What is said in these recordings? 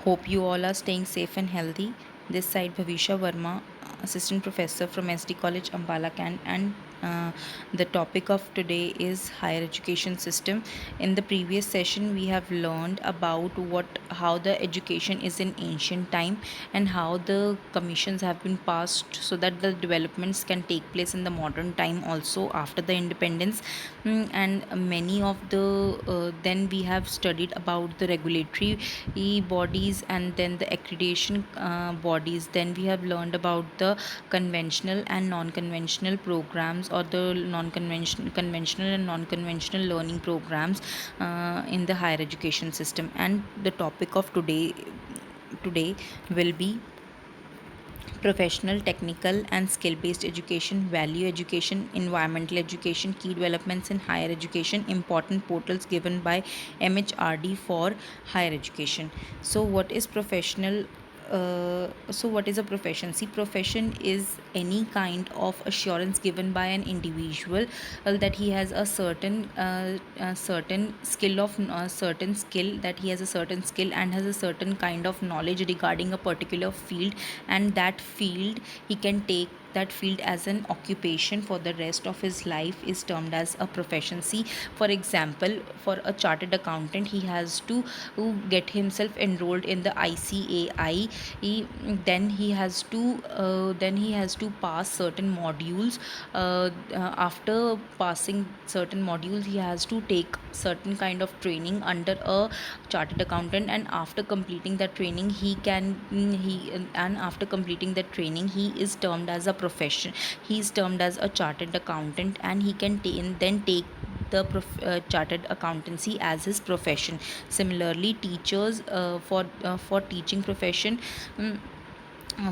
Hope you all are staying safe and healthy. This side Bhavisha Verma, Assistant Professor from SD College Ambala Can, and the topic of today is higher education system. In the previous session, we have learned about how the education is in ancient time and how the commissions have been passed so that the developments can take place in the modern time also after the independence. And many of the then we have studied about the regulatory bodies and then the accreditation bodies. Then we have learned about the conventional and non-conventional programs, or the conventional and non-conventional learning programs in the higher education system. And the topic of today will be professional, technical, and skill based education, value education, environmental education, key developments in higher education, important portals given by MHRD for higher education. So, what is professional? What is a profession? See, profession is any kind of assurance given by an individual that he has a certain skill of certain skill that he has a certain skill and has a certain kind of knowledge regarding a particular field, and that field he can take that field as an occupation for the rest of his life is termed as a profession. See, for example, for a chartered accountant, he has to get himself enrolled in the ICAI. Then he has to pass certain modules. After passing certain modules, he has to take certain kind of training under a chartered accountant, and after completing that training he is termed as a profession. He is termed as a chartered accountant, and he can then take the chartered accountancy as his profession. Similarly, teachers, for teaching profession,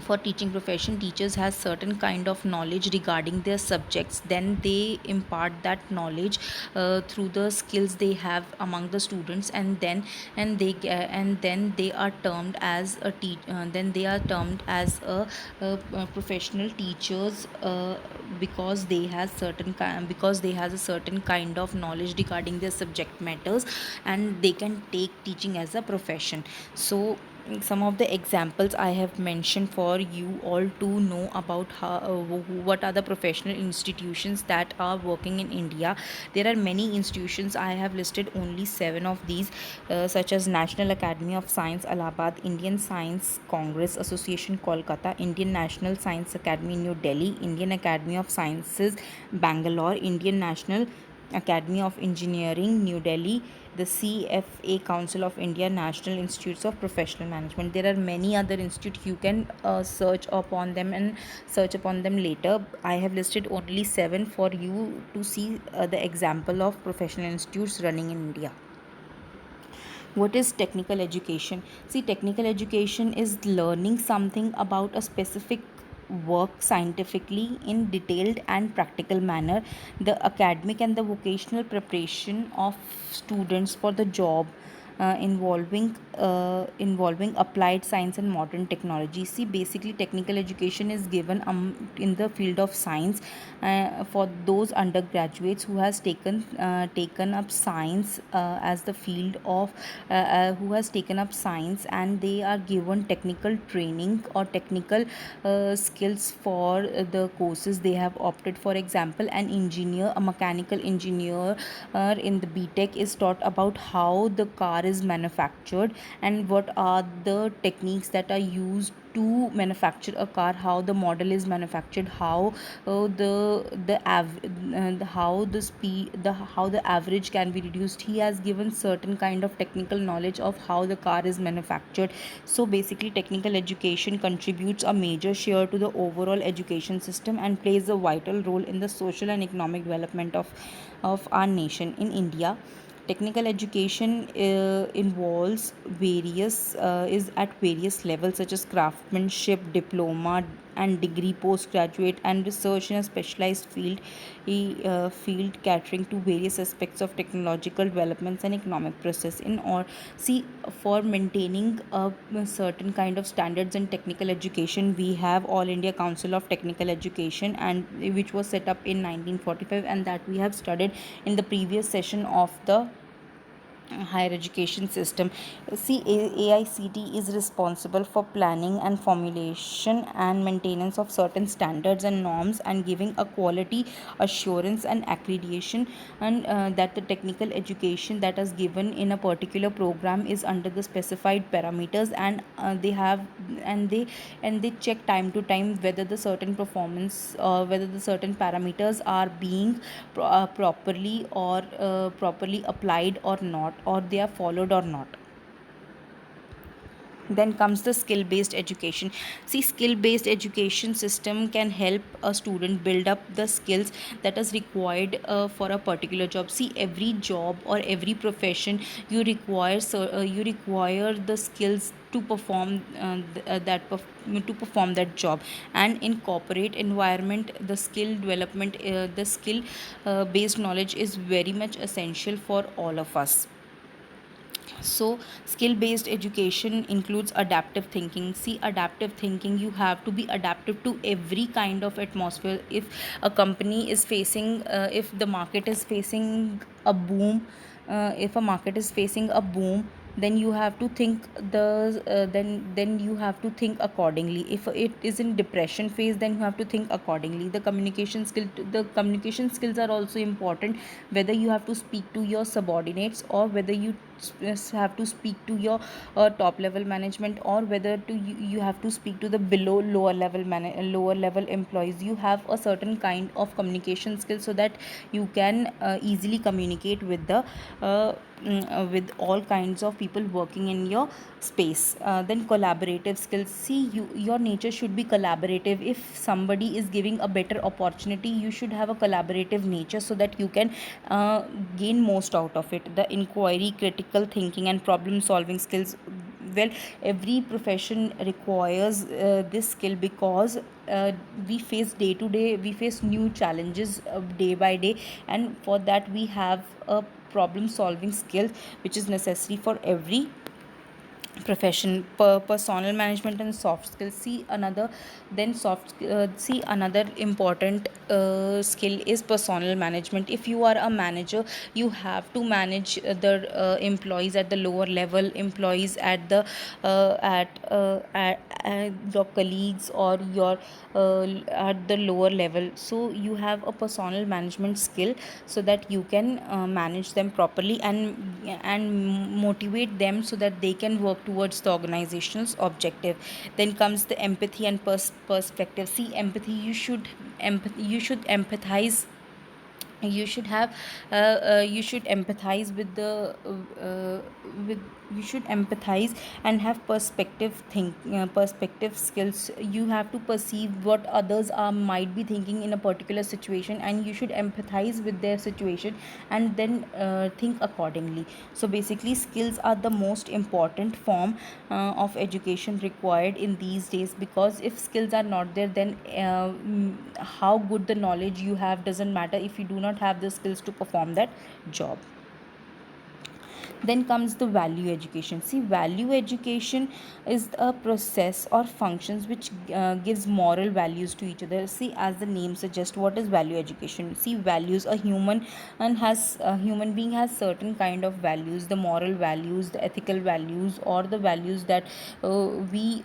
for teaching profession, teachers has certain kind of knowledge regarding their subjects. Then they impart that knowledge through the skills they have among the students, and then they are termed as professional teachers, because they has a certain kind of knowledge regarding their subject matters, and they can take teaching as a profession. So some of the examples I have mentioned for you all to know about what are the professional institutions that are working in India. There are many institutions. I have listed only 7 of these, such as National Academy of Science, Allahabad; Indian Science Congress Association, Kolkata; Indian National Science Academy, New Delhi; Indian Academy of Sciences, Bangalore; Indian National Academy of Engineering, New Delhi; the CFA, Council of India; National Institutes of Professional Management. There are many other institutes. You can search upon them later. I have listed only 7 for you to see the example of professional institutes running in India. What is technical education? See, technical education is learning something about a specific work scientifically in detailed and practical manner. The academic and the vocational preparation of students for the job, involving applied science and modern technology. See, basically technical education is given in the field of science, for those undergraduates who has taken up science as the field of who has taken up science, and they are given technical training or technical skills for the courses they have opted. For example, an engineer, a mechanical engineer in the BTech is taught about how the car is manufactured and what are the techniques that are used to manufacture a car, how the model is manufactured, how how the speed the how the average can be reduced. He has given certain kind of technical knowledge of how the car is manufactured. So basically technical education contributes a major share to the overall education system and plays a vital role in the social and economic development of our nation. In India, technical education involves various is at various levels, such as craftsmanship, diploma and degree, postgraduate and research in a specialized field catering to various aspects of technological developments and economic process. In or See, for maintaining a certain kind of standards in technical education, we have All India Council of Technical Education, and which was set up in 1945, and that we have studied in the previous session of the higher education system. See, AICT is responsible for planning and formulation and maintenance of certain standards and norms, and giving a quality assurance and accreditation, and that the technical education that is given in a particular program is under the specified parameters, and and they they check time to time whether the certain performance or whether the certain parameters are being properly or properly applied or not, or they are followed or not. Then comes the skill based education. See, skill based education system can help a student build up the skills that is required for a particular job. See, every job or every profession, you require the skills to perform to perform that job. And in corporate environment, the skill development, the skill based knowledge is very much essential for all of us. So skill based education includes adaptive thinking. See, adaptive thinking, you have to be adaptive to every kind of atmosphere. If a company is facing if the market is facing a boom, if a market is facing a boom, then you have to think then you have to think accordingly. If it is in depression phase, then you have to think accordingly. The communication skills are also important, whether you have to speak to your subordinates, or whether you have to speak to your top level management, or whether you have to speak to the below lower level employees. You have a certain kind of communication skills, so that you can easily communicate with the with all kinds of people working in your space. Then collaborative skills. See, your nature should be collaborative. If somebody is giving a better opportunity, you should have a collaborative nature, so that you can gain most out of it. The inquiry, critical thinking, and problem solving skills, well, every profession requires this skill, because we face day to day, we face new challenges day by day, and for that we have a problem solving skill which is necessary for every profession. Personal management and soft skills. See, another important skill is personal management. If you are a manager, you have to manage the employees at the lower level, employees at the at your colleagues, or your at the lower level. So you have a personal management skill, so that you can manage them properly, and motivate them, so that they can work towards the organization's objective. Then comes the empathy and perspective. See, empathy, you should empathize. You should empathize with the with you should empathize and have perspective skills. You have to perceive what others are might be thinking in a particular situation, and you should empathize with their situation, and then think accordingly. So basically, skills are the most important form of education required in these days, because if skills are not there, then how good the knowledge you have doesn't matter if you do not have the skills to perform that job. Then comes the value education. See, value education is a process or functions which gives moral values to each other. See, as the name suggests, what is value education? See, values, a human being has certain kind of values, the moral values, the ethical values, or the values that we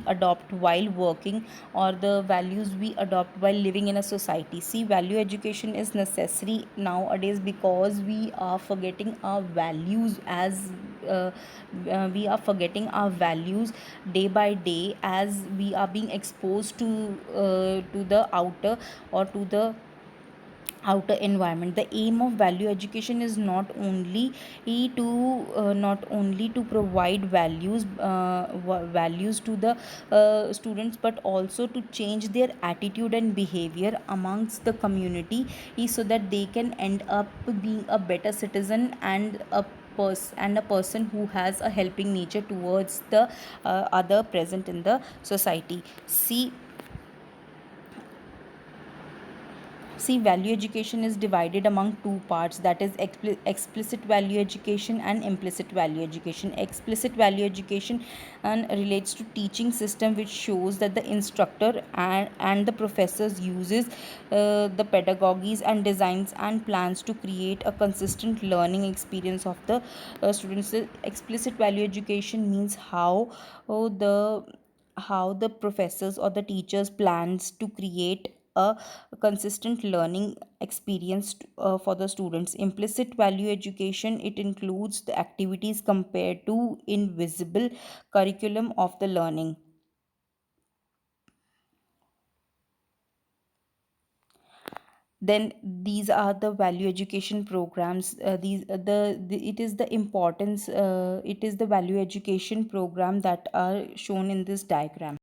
adopt while working, or the values we adopt while living in a society. See, value education is necessary nowadays, because we are forgetting our values as uh, we are forgetting our values day by day, as we are being exposed to the outer, or to the outer environment. The aim of value education is not only to provide values to the students, but also to change their attitude and behavior amongst the community, so that they can end up being a better citizen, and a person who has a helping nature towards the other present in the society. See, See, value education is divided among two parts, that is explicit value education and implicit value education. Explicit value education and relates to teaching system which shows that the instructor and the professors uses the pedagogies and designs and plans to create a consistent learning experience of the students. The explicit value education means how the professors or the teachers plans to create a consistent learning experience for the students. Implicit value education, it includes the activities compared to invisible curriculum of the learning. Then these are the value education programs. These the it is the importance, it is the value education program that are shown in this diagram.